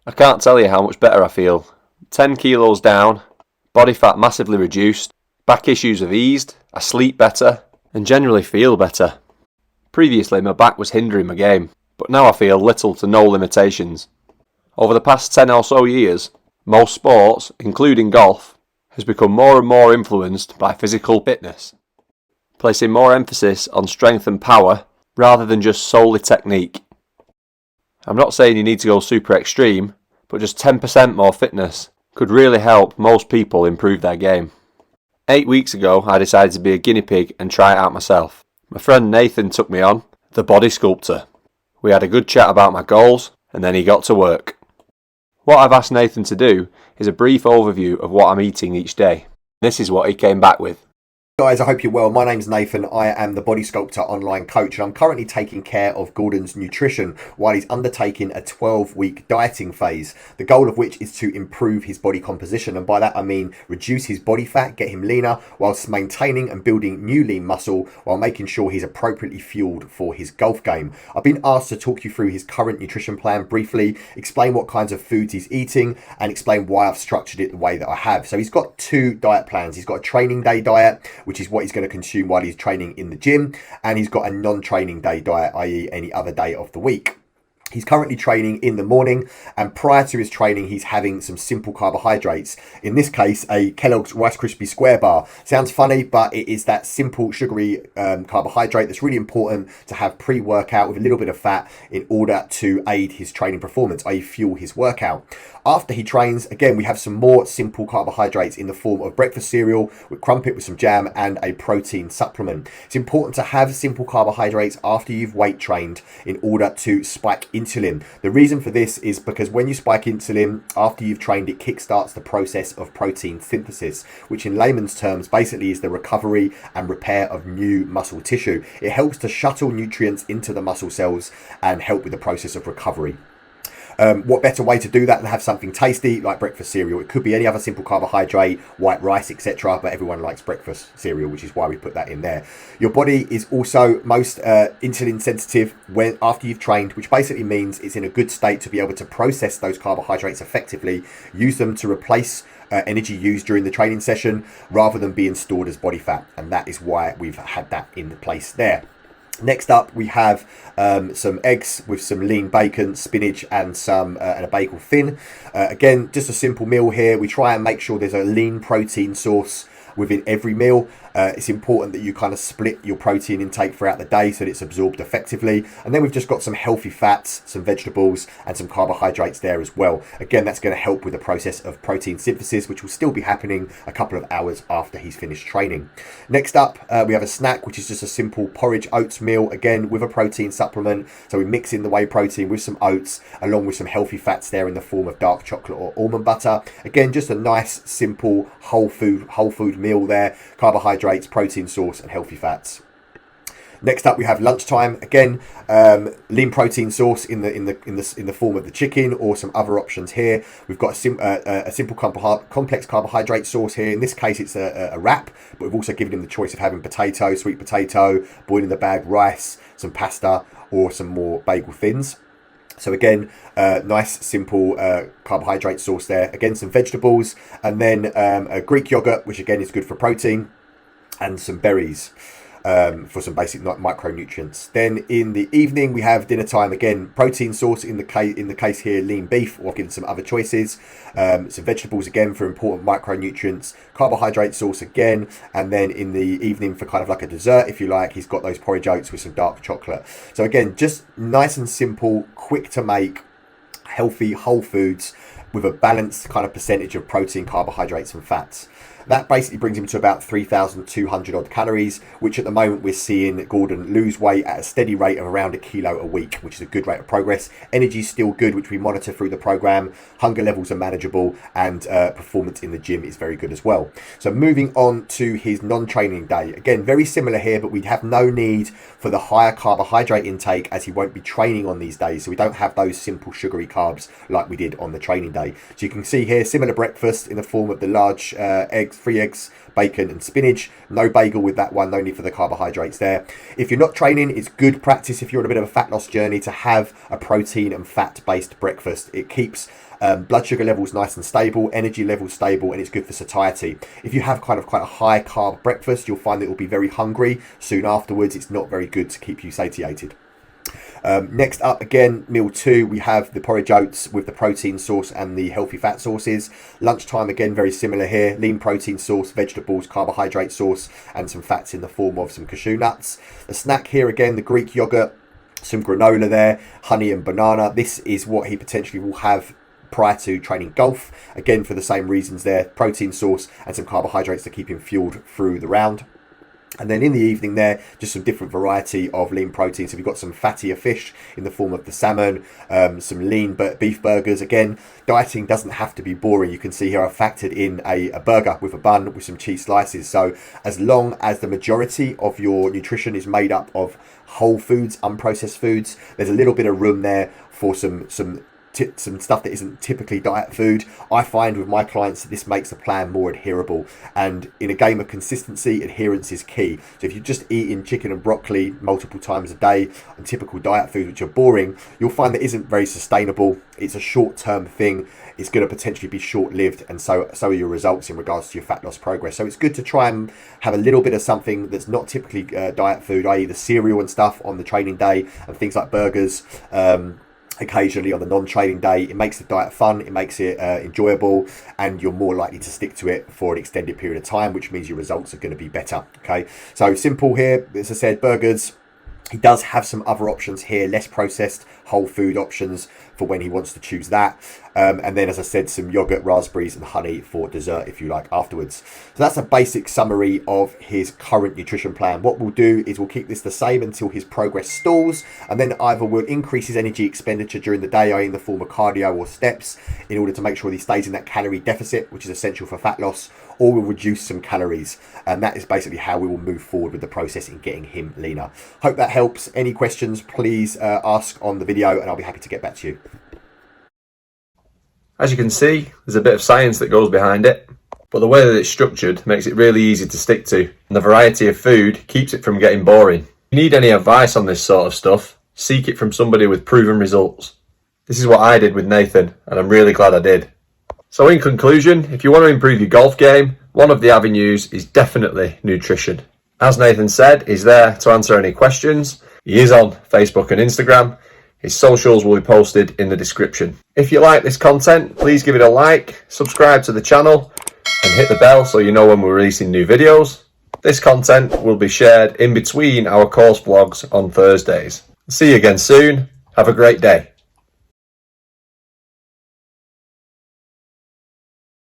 I can't tell you how much better I feel. 10 kilos down, body fat massively reduced, back issues have eased, I sleep better, and generally feel better. Previously my back was hindering my game, but now I feel little to no limitations. Over the past 10 or so years, most sports, including golf, has become more and more influenced by physical fitness, placing more emphasis on strength and power rather than just solely technique. I'm not saying you need to go super extreme, but just 10% more fitness could really help most people improve their game. 8 weeks ago, I decided to be a guinea pig and try it out myself. My friend Nathan took me on, the body sculptor. We had a good chat about my goals, and then he got to work. What I've asked Nathan to do is a brief overview of what I'm eating each day. This is what he came back with. Guys, I hope you're well. My name's Nathan. I am the Body Sculptor online coach, and I'm currently taking care of Gordon's nutrition while he's undertaking a 12-week dieting phase, the goal of which is to improve his body composition, and by that I mean reduce his body fat, get him leaner, whilst maintaining and building new lean muscle while making sure he's appropriately fueled for his golf game. I've been asked to talk you through his current nutrition plan briefly, explain what kinds of foods he's eating, and explain why I've structured it the way that I have. So he's got two diet plans. He's got a training day diet, which is what he's going to consume while he's training in the gym, and he's got a non-training day diet, i.e. any other day of the week. He's currently training in the morning, and prior to his training he's having some simple carbohydrates. In this case, a Kellogg's Rice Krispie Square bar. Sounds funny, but it is that simple sugary carbohydrate that's really important to have pre-workout with a little bit of fat in order to aid his training performance, i.e. fuel his workout. After he trains, again, we have some more simple carbohydrates in the form of breakfast cereal with crumpet with some jam and a protein supplement. It's important to have simple carbohydrates after you've weight trained in order to spike insulin. The reason for this is because when you spike insulin after you've trained, it kickstarts the process of protein synthesis, which in layman's terms basically is the recovery and repair of new muscle tissue. It helps to shuttle nutrients into the muscle cells and help with the process of recovery. What better way to do that than have something tasty like breakfast cereal? It could be any other simple carbohydrate, white rice, etc., but everyone likes breakfast cereal, which is why we put that in there. Your body is also most insulin sensitive when after you've trained, which basically means it's in a good state to be able to process those carbohydrates effectively, use them to replace energy used during the training session rather than being stored as body fat, and that is why we've had that in place there. Next up, we have some eggs with some lean bacon, spinach, and a bagel thin. Again, just a simple meal here. We try and make sure there's a lean protein source within every meal. It's important that you kind of split your protein intake throughout the day so that it's absorbed effectively. And then we've just got some healthy fats, some vegetables, and some carbohydrates there as well. Again, that's going to help with the process of protein synthesis, which will still be happening a couple of hours after he's finished training. Next up, we have a snack, which is just a simple porridge oats meal, again with a protein supplement. So we mix in the whey protein with some oats, along with some healthy fats there in the form of dark chocolate or almond butter. Again, just a nice, simple, whole food meal there. Carbohydrates, protein source, and healthy fats. Next up, we have lunchtime. Again, lean protein source in the form of the chicken or some other options here. We've got a simple complex carbohydrate source here. In this case, it's a wrap, but we've also given him the choice of having potato, sweet potato, boiled in the bag rice, some pasta, or some more bagel thins. So again, nice simple carbohydrate source there. Again, some vegetables, and then a Greek yogurt, which again is good for protein, and some berries for some basic micronutrients. Then in the evening we have dinner time. Again, protein source in the case here, lean beef, or I've given some other choices. Some vegetables again for important micronutrients, carbohydrate source again, and then in the evening for kind of like a dessert, if you like, he's got those porridge oats with some dark chocolate. So again, just nice and simple, quick to make, healthy whole foods with a balanced kind of percentage of protein, carbohydrates, and fats. That basically brings him to about 3,200 odd calories, which at the moment we're seeing Gordon lose weight at a steady rate of around 1 kilo a week, which is a good rate of progress. Energy is still good, which we monitor through the program. Hunger levels are manageable, and performance in the gym is very good as well. So moving on to his non-training day. Again, very similar here, but we'd have no need for the higher carbohydrate intake as he won't be training on these days. So we don't have those simple sugary carbs like we did on the training day. So you can see here, similar breakfast in the form of the large eggs, eggs, 3 eggs, bacon and spinach. No bagel with that one, no need for the carbohydrates there. If you're not training, it's good practice if you're on a bit of a fat loss journey to have a protein and fat based breakfast. It keeps blood sugar levels nice and stable, energy levels stable, and it's good for satiety. If you have quite a high carb breakfast, you'll find that you'll be very hungry soon afterwards. It's not very good to keep you satiated. Next up, again, meal 2, we have the porridge oats with the protein source and the healthy fat sources. Lunchtime, again, very similar here. Lean protein source, vegetables, carbohydrate source, and some fats in the form of some cashew nuts. The snack here, again, the Greek yogurt, some granola there, honey and banana. This is what he potentially will have prior to training golf. Again, for the same reasons there, protein source and some carbohydrates to keep him fueled through the round. And then in the evening there, just some different variety of lean protein. So we've got some fattier fish in the form of the salmon, some lean beef burgers. Again, dieting doesn't have to be boring. You can see here I've factored in a burger with a bun with some cheese slices. So as long as the majority of your nutrition is made up of whole foods, unprocessed foods, there's a little bit of room there for some stuff that isn't typically diet food. I find with my clients that this makes the plan more adherable, and in a game of consistency, adherence is key. So if you're just eating chicken and broccoli multiple times a day on typical diet foods which are boring, you'll find that isn't very sustainable. It's a short-term thing. It's going to potentially be short-lived, and so are your results in regards to your fat loss progress. So it's good to try and have a little bit of something that's not typically diet food, i.e. the cereal and stuff on the training day, and things like burgers, occasionally on the non-training day. It makes the diet fun, it makes it enjoyable, and you're more likely to stick to it for an extended period of time, which means your results are going to be better. Okay, so simple here, as I said, burgers. He does have some other options here, less processed whole food options for when he wants to choose that. And then, as I said, some yogurt, raspberries and honey for dessert if you like afterwards. So that's a basic summary of his current nutrition plan. What we'll do is we'll keep this the same until his progress stalls, and then either we'll increase his energy expenditure during the day, i.e. in the form of cardio or steps, in order to make sure he stays in that calorie deficit, which is essential for fat loss, or we'll reduce some calories. And that is basically how we will move forward with the process in getting him leaner. Hope that helps. Any questions, please ask on the video and I'll be happy to get back to you. As you can see, there's a bit of science that goes behind it, but the way that it's structured makes it really easy to stick to, and the variety of food keeps it from getting boring. If you need any advice on this sort of stuff, seek it from somebody with proven results. This is what I did with Nathan, and I'm really glad I did. So in conclusion, if you want to improve your golf game, one of the avenues is definitely nutrition. As Nathan said, he's there to answer any questions. He is on Facebook and Instagram. His socials will be posted in the description. If you like this content, please give it a like, subscribe to the channel, and hit the bell so you know when we're releasing new videos. This content will be shared in between our course vlogs on Thursdays. See you again soon. Have a great day.